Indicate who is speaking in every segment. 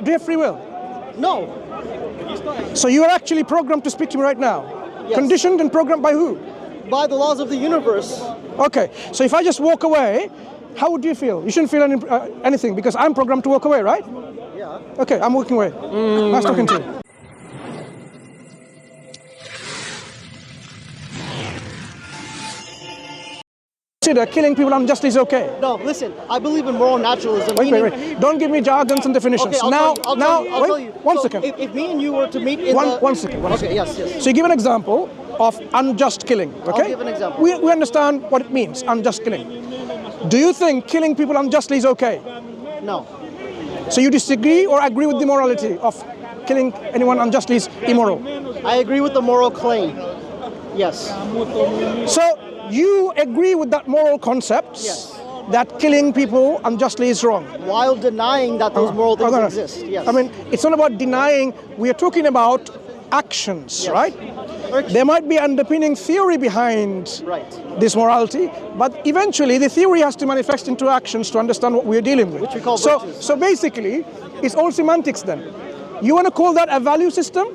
Speaker 1: Do you have free will?
Speaker 2: No.
Speaker 1: So you are actually programmed to speak to me right now?
Speaker 2: Yes.
Speaker 1: Conditioned and programmed by who?
Speaker 2: By the laws of the universe.
Speaker 1: Okay, so if I just walk away, how would you feel? You shouldn't feel anything because I'm programmed to walk away, right?
Speaker 2: Yeah.
Speaker 1: Okay, I'm walking away. Nice talking to you. Consider killing people unjustly is okay.
Speaker 2: No, listen, I believe in moral naturalism.
Speaker 1: Wait. Don't give me jargons and definitions.
Speaker 2: Okay, I'll tell you.
Speaker 1: One
Speaker 2: so
Speaker 1: second.
Speaker 2: If me and you were to meet in
Speaker 1: One second.
Speaker 2: Okay, yes.
Speaker 1: So you give an example of unjust killing, okay?
Speaker 2: I'll give an example.
Speaker 1: We understand what it means, unjust killing. Do you think killing people unjustly is okay?
Speaker 2: No.
Speaker 1: So you disagree or agree with the morality of killing anyone unjustly is immoral?
Speaker 2: I agree with the moral claim. Yes.
Speaker 1: So you agree with that moral concept that killing people unjustly is wrong?
Speaker 2: While denying that those moral things exist, yes.
Speaker 1: I mean, it's not about denying, we are talking about actions, right? There might be underpinning theory behind this morality, but eventually the theory has to manifest into actions to understand what we are dealing with.
Speaker 2: Which we call virtues.
Speaker 1: So basically, it's all semantics then. You want to call that a value system,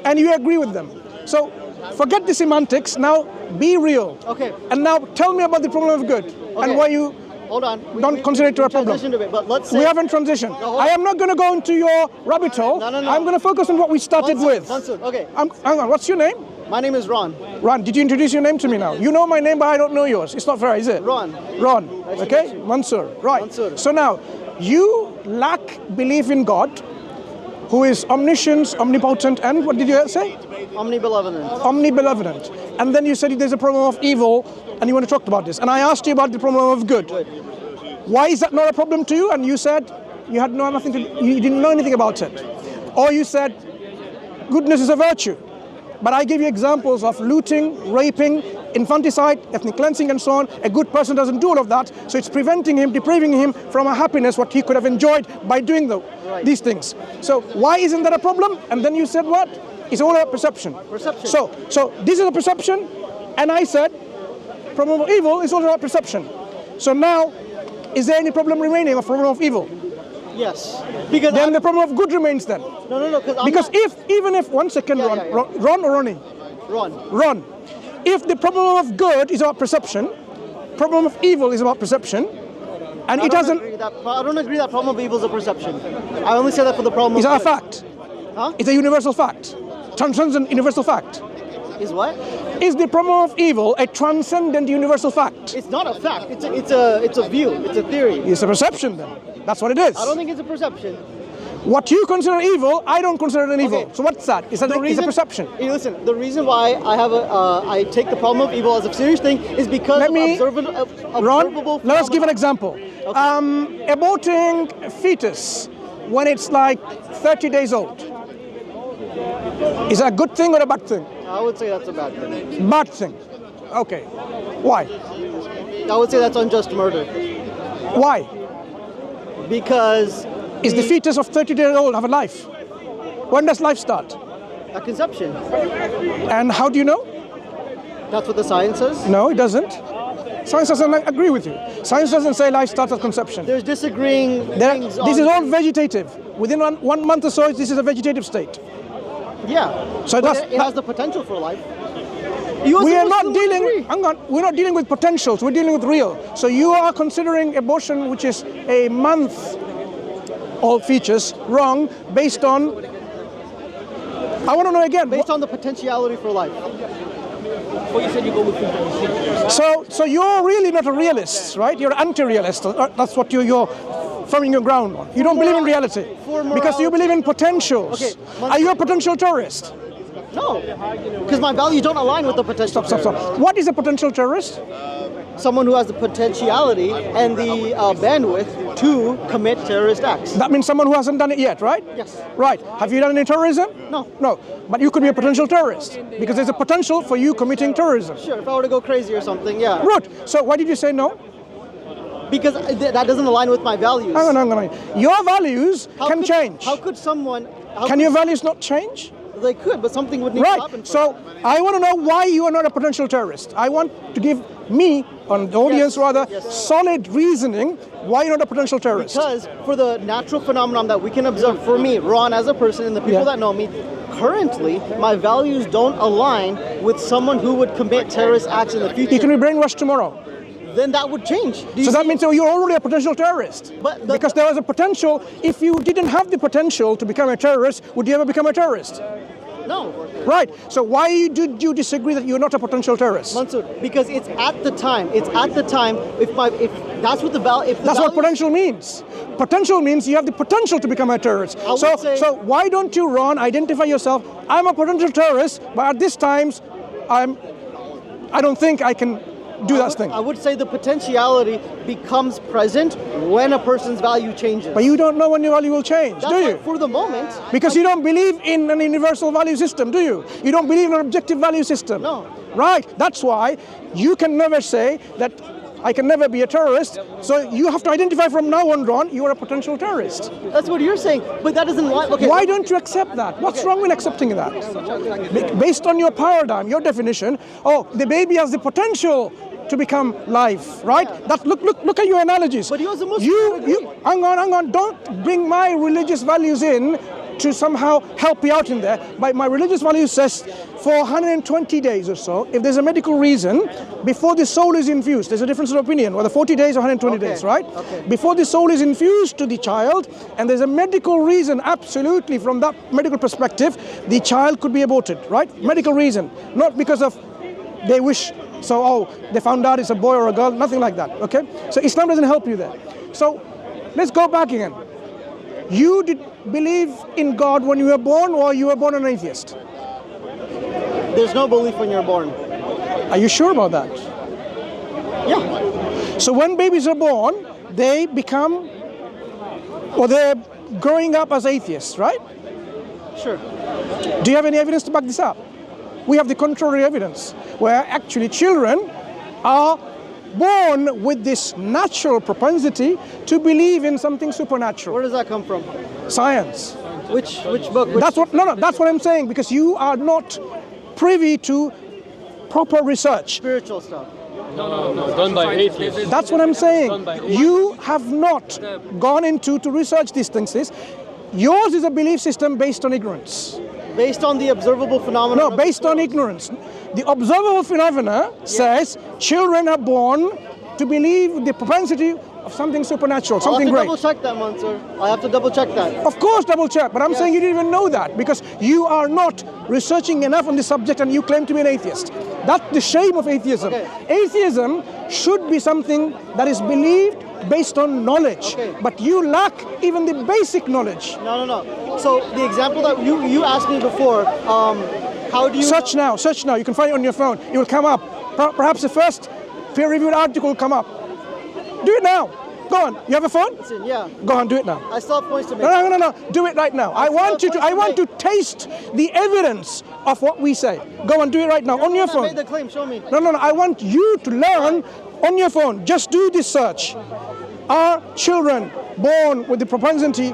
Speaker 1: and you agree with them. So forget the semantics, now be real.
Speaker 2: Okay.
Speaker 1: And now tell me about the problem of good, and why you don't consider it to a problem.
Speaker 2: But let's say
Speaker 1: we haven't transitioned. I am not going to go into your rabbit hole.
Speaker 2: No.
Speaker 1: I'm going to focus on what we started with.
Speaker 2: Mansur, okay.
Speaker 1: Hang on, what's your name?
Speaker 2: My name is Ron.
Speaker 1: Ron, did you introduce your name to me now? You know my name, but I don't know yours. It's not fair, is it?
Speaker 2: Ron.
Speaker 1: Nice okay? Mansur, right.
Speaker 2: Mansur.
Speaker 1: So now, you lack belief in God, who is omniscience, omnipotent, and what did you say?
Speaker 2: Omnibenevolent.
Speaker 1: Omnibenevolent. And then you said there's a problem of evil, and you want to talk about this. And I asked you about the problem of good. Why is that not a problem to you? And you said you had you didn't know anything about it. Or you said goodness is a virtue. But I gave you examples of looting, raping, infanticide, ethnic cleansing, and so on. A good person doesn't do all of that, so it's preventing him, depriving him from a happiness what he could have enjoyed by doing these things. So why isn't that a problem? And then you said what? It's all about perception.
Speaker 2: Perception.
Speaker 1: So this is a perception, and I said problem of evil is all about perception. So now, is there any problem remaining of problem of evil?
Speaker 2: Yes. Because
Speaker 1: then the problem of good remains then.
Speaker 2: No.
Speaker 1: Because even if, one second, Ron or Ronnie? Ron. If the problem of good is about perception, problem of evil is about perception, and it doesn't...
Speaker 2: I don't agree that problem of evil is a perception. I only say that for the problem of
Speaker 1: good. Is that a fact?
Speaker 2: Huh?
Speaker 1: It's a universal fact. Transcendent universal fact.
Speaker 2: Is what?
Speaker 1: Is the problem of evil a transcendent universal fact?
Speaker 2: It's not a fact. It's a view. It's a theory.
Speaker 1: It's a perception then. That's what it is.
Speaker 2: I don't think it's a perception.
Speaker 1: What you consider evil, I don't consider an evil. So what's that? It's a perception.
Speaker 2: Hey, listen, the reason why I take the problem of evil as a serious thing is because
Speaker 1: Ron, let us give an example. Okay. Aborting a fetus when it's like 30 days old. Is that a good thing or a bad thing?
Speaker 2: I would say that's a bad thing.
Speaker 1: Bad thing. Okay. Why?
Speaker 2: I would say that's unjust murder.
Speaker 1: Why?
Speaker 2: Because...
Speaker 1: Is the fetus of 30 days old have a life? When does life start?
Speaker 2: At conception.
Speaker 1: And how do you know?
Speaker 2: That's what the science says?
Speaker 1: No, it doesn't. Science doesn't agree with you. Science doesn't say life starts at conception.
Speaker 2: There's disagreeing things.
Speaker 1: This is all vegetative. Within one month or so, this is a vegetative state.
Speaker 2: Yeah.
Speaker 1: So
Speaker 2: it has the potential for life.
Speaker 1: We are not dealing. Hang on. We're not dealing with potentials. We're dealing with real. So you are considering abortion, which is a month-old fetus, wrong based on. I want to know again.
Speaker 2: Based on the potentiality for life. Well, you said you go with
Speaker 1: so you're really not a realist, right? You're anti-realist. That's what you're forming your ground on. You don't believe in reality because you believe in potentials. Okay, are you a potential terrorist?
Speaker 2: No, because my values don't align with the potential.
Speaker 1: Stop. What is a potential terrorist?
Speaker 2: Someone who has the potentiality and the bandwidth to commit terrorist acts.
Speaker 1: That means someone who hasn't done it yet, right?
Speaker 2: Yes.
Speaker 1: Right. Have you done any terrorism?
Speaker 2: No.
Speaker 1: No. But you could be a potential terrorist because there's a potential for you committing terrorism.
Speaker 2: Sure, if I were to go crazy or something, yeah.
Speaker 1: Right. So why did you say no?
Speaker 2: Because that doesn't align with my values.
Speaker 1: Hang on. Your values can change.
Speaker 2: How could someone...
Speaker 1: Can your values not change?
Speaker 2: They could, but something would need to happen.
Speaker 1: Right. So I want to know why you are not a potential terrorist. I want to give me, or the audience rather, solid reasoning why you're not a potential terrorist.
Speaker 2: Because for the natural phenomenon that we can observe, for me, Ron, as a person, and the people that know me, currently, my values don't align with someone who would commit terrorist acts in the future.
Speaker 1: You can be brainwashed tomorrow.
Speaker 2: Then that would change.
Speaker 1: So that means you're already a potential terrorist. Because there was a potential. If you didn't have the potential to become a terrorist, would you ever become a terrorist?
Speaker 2: No.
Speaker 1: Right. So why did you disagree that you're not a potential terrorist?
Speaker 2: Mansur, because it's at the time. It's at the time. If that's what the value.
Speaker 1: That's what potential means. Potential means you have the potential to become a terrorist. So why don't you, Ron, identify yourself? I'm a potential terrorist, but at this times, I don't think I can do that thing.
Speaker 2: I would say the potentiality becomes present when a person's value changes.
Speaker 1: But you don't know when your value will change, do you?
Speaker 2: For the moment.
Speaker 1: Because you don't believe in an universal value system, do you? You don't believe in an objective value system.
Speaker 2: No.
Speaker 1: Right. That's why you can never say that I can never be a terrorist. So you have to identify from now on, Ron, you are a potential terrorist.
Speaker 2: That's what you're saying. But that doesn't lie. Okay.
Speaker 1: Why don't you accept that? What's wrong with accepting that? Based on your paradigm, your definition, the baby has the potential to become life, right?
Speaker 2: Yeah.
Speaker 1: Look at your analogies.
Speaker 2: But he was a Muslim.
Speaker 1: Hang on. Don't bring my religious values in to somehow help me out in there. My religious value says for 120 days or so, if there's a medical reason, before the soul is infused, there's a difference of opinion, whether 40 days or 120 days, right?
Speaker 2: Okay.
Speaker 1: Before the soul is infused to the child, and there's a medical reason, absolutely, from that medical perspective, the child could be aborted, right? Yes. Medical reason, not because of they wish, so, they found out it's a boy or a girl, nothing like that, okay? So Islam doesn't help you there. So let's go back again. You did believe in God when you were born, or you were born an atheist?
Speaker 2: There's no belief when you're born.
Speaker 1: Are you sure about that?
Speaker 2: Yeah.
Speaker 1: So when babies are born, they become, or they're growing up as atheists, right?
Speaker 2: Sure.
Speaker 1: Do you have any evidence to back this up? We have the contrary evidence, where actually children are born with this natural propensity to believe in something supernatural.
Speaker 2: Where does that come from?
Speaker 1: Science.
Speaker 2: Which book?
Speaker 1: That's what I'm saying, because you are not privy to proper research.
Speaker 2: Spiritual stuff.
Speaker 3: No, done by atheists.
Speaker 1: That's what I'm saying. You have not gone into to research these things. Yours is a belief system based on ignorance.
Speaker 2: Based on the observable phenomena?
Speaker 1: No, based on ignorance. The observable phenomena says children are born to believe the propensity of something supernatural, something great.
Speaker 2: I have to double check that, Mansur. I have to double check that.
Speaker 1: Of course, double check. But I'm saying you didn't even know that because you are not researching enough on the subject and you claim to be an atheist. That's the shame of atheism.
Speaker 2: Okay.
Speaker 1: Atheism should be something that is believed based on knowledge.
Speaker 2: Okay.
Speaker 1: But you lack even the basic knowledge.
Speaker 2: No. So the example that you asked me before, how do you...
Speaker 1: Search now. You can find it on your phone. It will come up. Perhaps the first peer-reviewed article will come up. Do it now. Go on. You have a phone?
Speaker 2: Listen, yeah.
Speaker 1: Go on, do it now.
Speaker 2: I still have points to make.
Speaker 1: No. Do it right now. I want to taste the evidence of what we say. Go on, do it right now on your phone.
Speaker 2: I made the claim. Show me.
Speaker 1: No. I want you to learn on your phone. Just do this search. Are children born with the propensity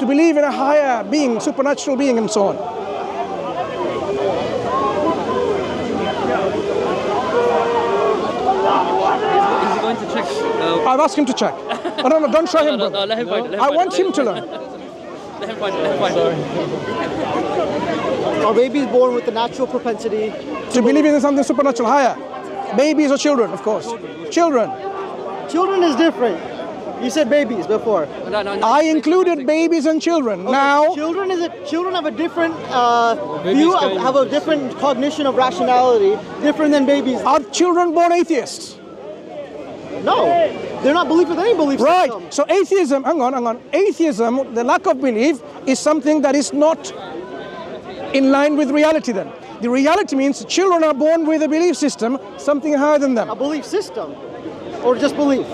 Speaker 1: to believe in a higher being, supernatural being, and so on? I've asked him to check. No, don't try him, brother.
Speaker 3: No, let him find it.
Speaker 1: I want him to learn.
Speaker 3: Let him find it.
Speaker 2: Are babies born with the natural propensity
Speaker 1: to believe in something supernatural higher? Babies or children, of course. Children.
Speaker 2: Children is different. You said babies before.
Speaker 3: No.
Speaker 1: I included babies and children.
Speaker 2: Okay,
Speaker 1: Now,
Speaker 2: children have a different view, have a different cognition of rationality, different than babies.
Speaker 1: are children born atheists?
Speaker 2: No, they're not belief with any belief
Speaker 1: Right.
Speaker 2: system.
Speaker 1: So atheism, hang on. Atheism, the lack of belief, is something that is not in line with reality then. The reality means children are born with a belief system, something higher than them.
Speaker 2: A belief system, or just belief.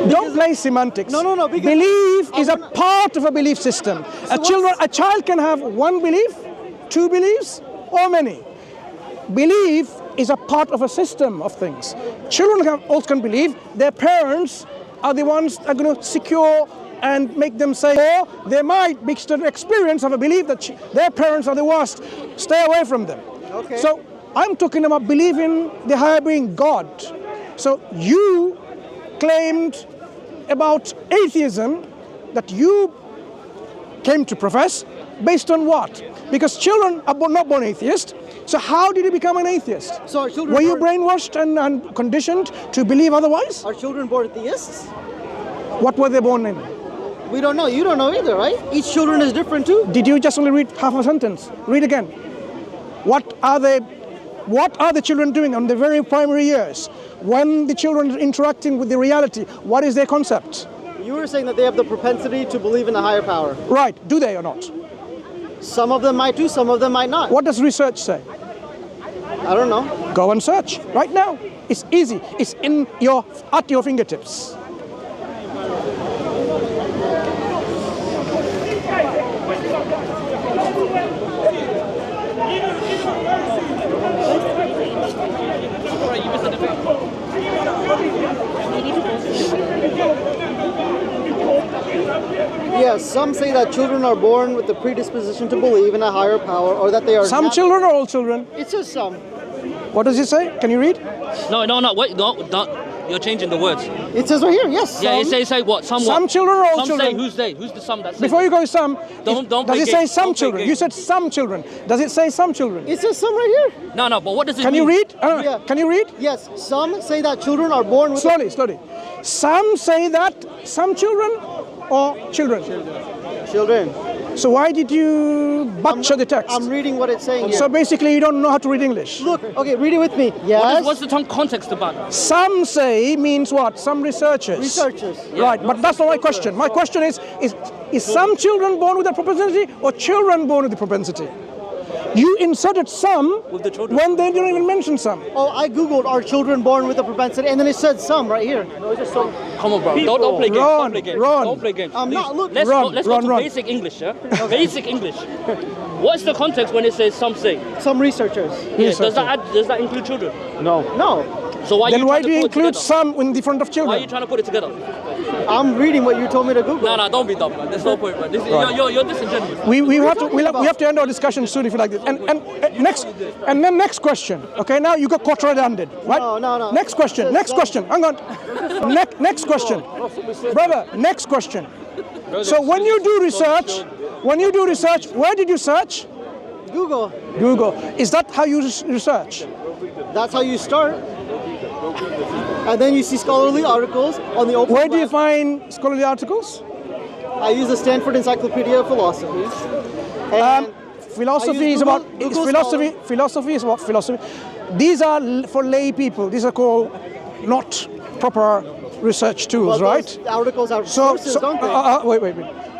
Speaker 1: Don't play semantics.
Speaker 2: No.
Speaker 1: Belief is a part of a belief system. A child can have one belief, two beliefs, or many. Belief is a part of a system of things. Children also can believe their parents are the ones that are going to secure and make them say, or they might mix the experience of a belief that their parents are the worst. Stay away from them.
Speaker 2: Okay.
Speaker 1: So I'm talking about believing the higher being God. So you claimed about atheism that you came to profess based on what? Because children are not born atheists. So how did you become an atheist?
Speaker 2: So are children
Speaker 1: Were you brainwashed and conditioned to believe otherwise?
Speaker 2: Are children born theists?
Speaker 1: What were they born in?
Speaker 2: We don't know. You don't know either, right? Each children is different too.
Speaker 1: Did you just only read half a sentence? Read again. What are the children doing on the very primary years? When the children are interacting with the reality, what is their concept?
Speaker 2: You were saying that they have the propensity to believe in a higher power.
Speaker 1: Right, do they or not?
Speaker 2: Some of them might do, some of them might not.
Speaker 1: What does research say?
Speaker 2: I don't know.
Speaker 1: Go and search right now. It's easy. It's at your fingertips.
Speaker 2: Yes, some say that children are born with the predisposition to believe in a higher power, or that they are
Speaker 1: Some children or all children?
Speaker 2: It says some.
Speaker 1: What does it say? Can you read?
Speaker 3: No, wait, no. You're changing the words.
Speaker 2: It says right here, yes.
Speaker 3: Yeah,
Speaker 2: some.
Speaker 3: it say what? Some what?
Speaker 1: Some children or all
Speaker 3: Some
Speaker 1: children?
Speaker 3: say, who's they? Who's the some that says?
Speaker 1: Before you go some,
Speaker 3: Don't
Speaker 1: does
Speaker 3: play
Speaker 1: it say
Speaker 3: games.
Speaker 1: some
Speaker 3: Don't play
Speaker 1: children?
Speaker 3: games.
Speaker 1: You said some children. Does it say some children?
Speaker 2: It says some right here.
Speaker 3: No, but what does it
Speaker 1: Can
Speaker 3: mean?
Speaker 1: you read?
Speaker 2: Yeah.
Speaker 1: Can you read?
Speaker 2: Yes, some say that children are born with...
Speaker 1: Slowly. Some say that some children or children?
Speaker 2: Children.
Speaker 1: So why did you butcher the text?
Speaker 2: I'm reading what it's saying here.
Speaker 1: So basically you don't know how to read English.
Speaker 2: Look, okay, read it with me. Yes.
Speaker 3: What's the context about that?
Speaker 1: Some say means what? Some researchers.
Speaker 2: Researchers.
Speaker 1: Right, but that's not my question. My question is some children born with that propensity or children born with the propensity? You inserted some
Speaker 3: With the children.
Speaker 1: when they didn't even mention some.
Speaker 2: Oh, I googled, are children born with a propensity? And then it said some right here.
Speaker 3: No, it's just some. Come on, bro. Don't play games.
Speaker 1: Ron,
Speaker 3: Don't play games.
Speaker 1: Ron.
Speaker 3: Don't play games.
Speaker 2: I'm
Speaker 3: Please.
Speaker 2: not, look.
Speaker 3: Let's
Speaker 1: Ron,
Speaker 3: go to
Speaker 1: Ron.
Speaker 3: basic English, yeah? Basic English. What's the context when it says some say?
Speaker 2: Some researchers.
Speaker 3: Yeah, does that include children?
Speaker 2: No.
Speaker 3: So why
Speaker 1: Then
Speaker 3: you
Speaker 1: why
Speaker 3: trying
Speaker 1: do
Speaker 3: to
Speaker 1: you
Speaker 3: put it
Speaker 1: include
Speaker 3: together?
Speaker 1: some in the front of
Speaker 3: Why are
Speaker 1: children?
Speaker 3: you trying to put it together?
Speaker 2: I'm reading what you told me to Google.
Speaker 3: No, don't be dumb, man. There's no point, man. You're disingenuous.
Speaker 1: We have
Speaker 2: talking
Speaker 1: to end our discussion soon if you like this. And then next question. Okay, now you got caught red-handed, right?
Speaker 2: No.
Speaker 1: Next question. Hang on. Next question, brother. Next question. So when you do research, where did you search?
Speaker 2: Google.
Speaker 1: Google. Is that how you research?
Speaker 2: That's how you start. And then you see scholarly articles on the open
Speaker 1: Where do you
Speaker 2: web.
Speaker 1: find scholarly articles?
Speaker 2: I use the Stanford Encyclopedia of Philosophy. And
Speaker 1: Philosophy
Speaker 2: I use
Speaker 1: is about
Speaker 2: Google
Speaker 1: philosophy. Philosophy is about philosophy. These are for lay people. These are called not proper research tools,
Speaker 2: well,
Speaker 1: right?
Speaker 2: those articles are sources, don't they?
Speaker 1: Wait.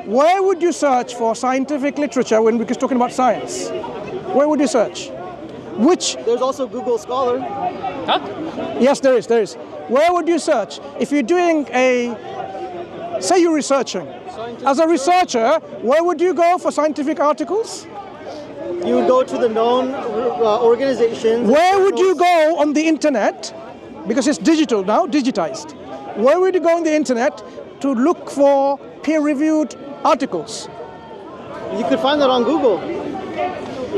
Speaker 1: Where would you search for scientific literature when we're talking about science? Where would you search? Which?
Speaker 2: There's also Google Scholar.
Speaker 3: Huh?
Speaker 1: Yes, there is. Where would you search? If you're doing say you're researching. As a researcher, where would you go for scientific articles?
Speaker 2: You would go to the known organizations.
Speaker 1: Where would you go on the internet? Because it's digital now, digitized. Where would you go on the internet to look for peer-reviewed articles?
Speaker 2: You could find that on Google.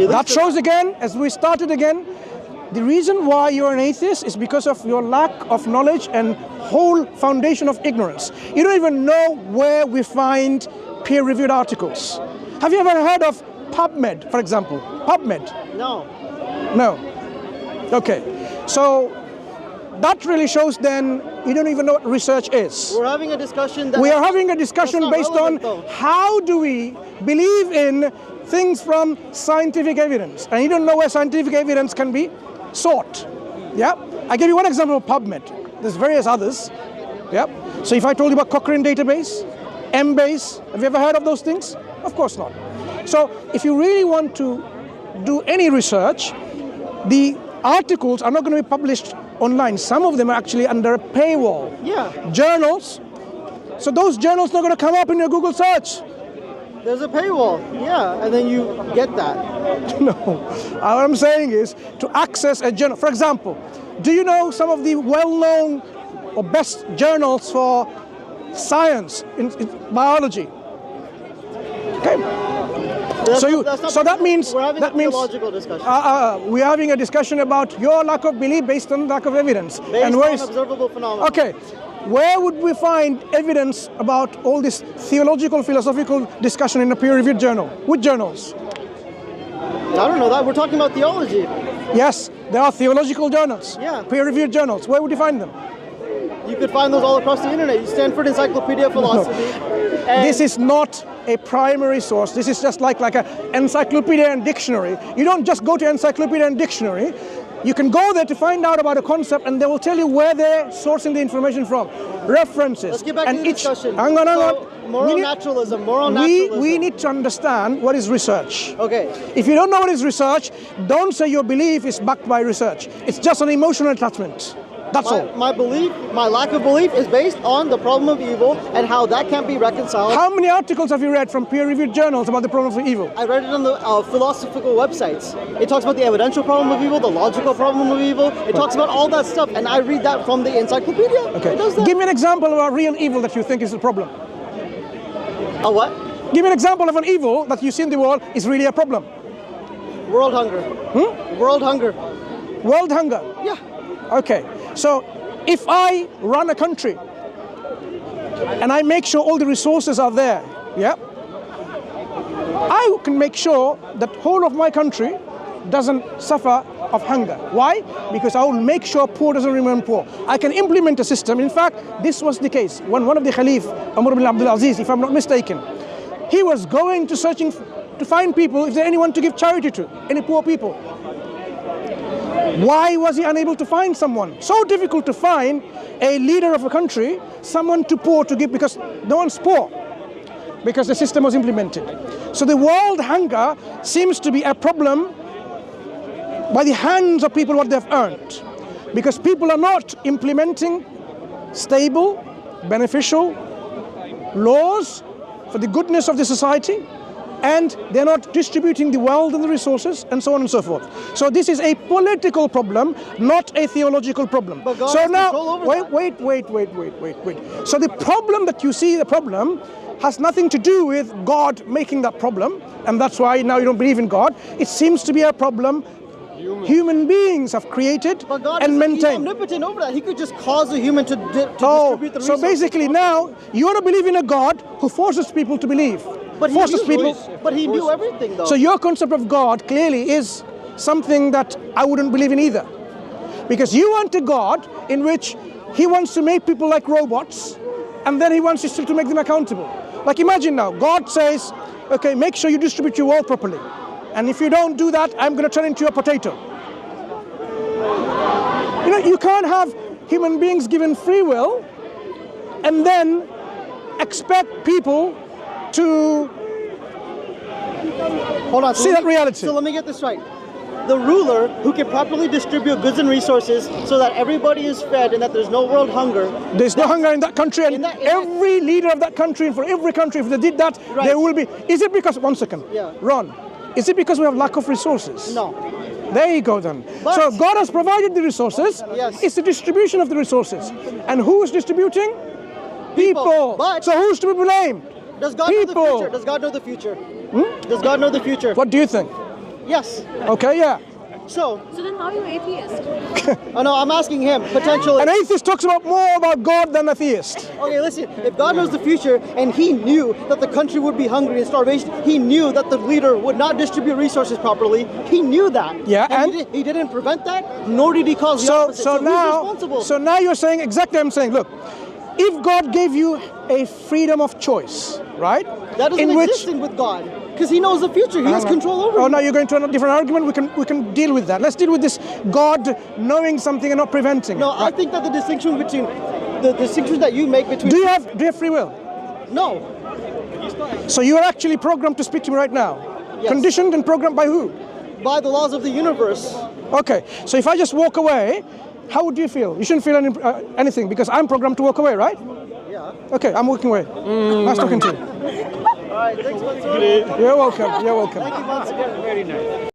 Speaker 1: That shows again, as we started again, the reason why you're an atheist is because of your lack of knowledge and whole foundation of ignorance. You don't even know where we find peer-reviewed articles. Have you ever heard of PubMed, for example? PubMed?
Speaker 2: No.
Speaker 1: No. Okay. So that really shows then you don't even know what research is.
Speaker 2: We're having a discussion
Speaker 1: We are having a discussion
Speaker 2: that's not
Speaker 1: based on
Speaker 2: relevant, though.
Speaker 1: how do we believe in things from scientific evidence. And you don't know where scientific evidence can be sought. Yeah? I give you one example of PubMed. There's various others. Yeah? So if I told you about Cochrane database, Embase, have you ever heard of those things? Of course not. So if you really want to do any research, the articles are not going to be published online. Some of them are actually under a paywall.
Speaker 2: Yeah.
Speaker 1: Journals. So those journals are not going to come up in your Google search.
Speaker 2: There's a paywall. Yeah. And then you get that.
Speaker 1: No. What I'm saying is to access a journal. For example, do you know some of the well-known or best journals for science, in biology. Okay. So that means
Speaker 2: we're having
Speaker 1: that
Speaker 2: a
Speaker 1: means
Speaker 2: theological discussion.
Speaker 1: we're having a discussion about your lack of belief based on lack of evidence.
Speaker 2: Based
Speaker 1: and where
Speaker 2: on
Speaker 1: is,
Speaker 2: observable phenomena.
Speaker 1: okay, where would we find evidence about all this theological, philosophical discussion in a peer-reviewed journal? Which journals?
Speaker 2: I don't know that. We're talking about theology.
Speaker 1: Yes, there are theological journals,
Speaker 2: Yeah.
Speaker 1: peer-reviewed journals. Where would you find them?
Speaker 2: You could find those all across the internet. Stanford Encyclopedia of Philosophy. And
Speaker 1: This is not a primary source. This is just like an encyclopedia and dictionary. You don't just go to encyclopedia and dictionary. You can go there to find out about a concept, and they will tell you where they're sourcing the information from. References.
Speaker 2: Let's get back
Speaker 1: and
Speaker 2: to the discussion.
Speaker 1: Hang on.
Speaker 2: So, moral naturalism. Moral naturalism.
Speaker 1: We need to understand what is research.
Speaker 2: Okay.
Speaker 1: If you don't know what is research, don't say your belief is backed by research. It's just an emotional attachment. That's all.
Speaker 2: My belief, my lack of belief is based on the problem of evil and how that can't be reconciled.
Speaker 1: How many articles have you read from peer-reviewed journals about the problem of evil?
Speaker 2: I read it on the philosophical websites. It talks about the evidential problem of evil, the logical problem of evil. It talks about all that stuff, and I read that from the encyclopedia.
Speaker 1: Okay.
Speaker 2: It does that.
Speaker 1: Give me an example of a real evil that you think is the problem.
Speaker 2: A what?
Speaker 1: Give me an example of an evil that you see in the world is really a problem.
Speaker 2: World hunger. World hunger.
Speaker 1: World hunger.
Speaker 2: Yeah.
Speaker 1: Okay. So if I run a country and I make sure all the resources are there, yeah, I can make sure that whole of my country doesn't suffer of hunger. Why? Because I will make sure poor doesn't remain poor. I can implement a system. In fact, this was the case when one of the Khalif, Umar bin Abdul Aziz, if I'm not mistaken, he was going to searching to find people, if there's anyone to give charity to, any poor people. Why was he unable to find someone? So difficult to find a leader of a country, someone too poor to give, because no one's poor, because the system was implemented. So the world hunger seems to be a problem by the hands of people what they've earned, because people are not implementing stable, beneficial laws for the goodness of the society, and they're not distributing the wealth and the resources, and so on and so forth. So this is a political problem, not a theological problem.
Speaker 2: But God
Speaker 1: so
Speaker 2: has
Speaker 1: now,
Speaker 2: control over that.
Speaker 1: wait. So the problem that you see, the problem, has nothing to do with God making that problem, and that's why now you don't believe in God. It seems to be a problem human beings have created
Speaker 2: But God
Speaker 1: and
Speaker 2: is
Speaker 1: maintained.
Speaker 2: omnipotent over that. He could just cause a human to distribute the resources.
Speaker 1: So basically now you want to believe in a God who forces people to believe.
Speaker 2: But he
Speaker 1: forces
Speaker 2: knew,
Speaker 1: people.
Speaker 2: but he knew everything, though.
Speaker 1: So your concept of God clearly is something that I wouldn't believe in either. Because you want a God in which he wants to make people like robots, and then he wants you still to make them accountable. Like imagine now, God says, okay, make sure you distribute your wealth properly. And if you don't do that, I'm going to turn into a potato. You know, you can't have human beings given free will and then expect people to
Speaker 2: Hold on.
Speaker 1: see that reality.
Speaker 2: So let me get this right. The ruler who can properly distribute goods and resources so that everybody is fed and that there's no world hunger.
Speaker 1: There's no hunger in that country, and every leader of that country, and for every country, if they did that,
Speaker 2: Right.
Speaker 1: there will be. Is it because, one second,
Speaker 2: Yeah.
Speaker 1: Ron, is it because we have lack of resources?
Speaker 2: No.
Speaker 1: There you go then.
Speaker 2: But-
Speaker 1: So God has provided the resources.
Speaker 2: Yes.
Speaker 1: It's the distribution of the resources. And who is distributing? People.
Speaker 2: But-
Speaker 1: so who's to be blamed?
Speaker 2: Does God know the
Speaker 1: People.
Speaker 2: future? Does God know the future? Does God know the future?
Speaker 1: What do you think?
Speaker 2: Yes.
Speaker 1: Okay, yeah.
Speaker 2: So,
Speaker 4: So then how are you atheist?
Speaker 2: oh no, I'm asking him, potentially.
Speaker 1: An atheist talks more about God than a theist.
Speaker 2: Okay, listen, if God knows the future and he knew that the country would be hungry and starvation, he knew that the leader would not distribute resources properly, he knew that.
Speaker 1: Yeah, and?
Speaker 2: he didn't prevent that, nor did he cause the opposite. So who's responsible?
Speaker 1: So now you're saying exactly what I'm saying. Look, if God gave you a freedom of choice, right?
Speaker 2: that doesn't exist with God, because he knows the future. He has control over
Speaker 1: Oh,
Speaker 2: it.
Speaker 1: now you're going to a different argument. We can deal with that. Let's deal with this God knowing something and not preventing
Speaker 2: No,
Speaker 1: it.
Speaker 2: I think that the distinction that you make between
Speaker 1: Do you have free will?
Speaker 2: no,
Speaker 1: So you are actually programmed to speak to me right now.
Speaker 2: Yes.
Speaker 1: Conditioned and programmed by who?
Speaker 2: by the laws of the universe.
Speaker 1: Okay. So if I just walk away, how would you feel? You shouldn't feel anything because I'm programmed to walk away, right?
Speaker 2: Yeah.
Speaker 1: Okay, I'm walking away. Nice talking to you.
Speaker 2: All right. Thanks, Mansur.
Speaker 1: You're welcome. You're welcome.
Speaker 2: Thank you, Mansur.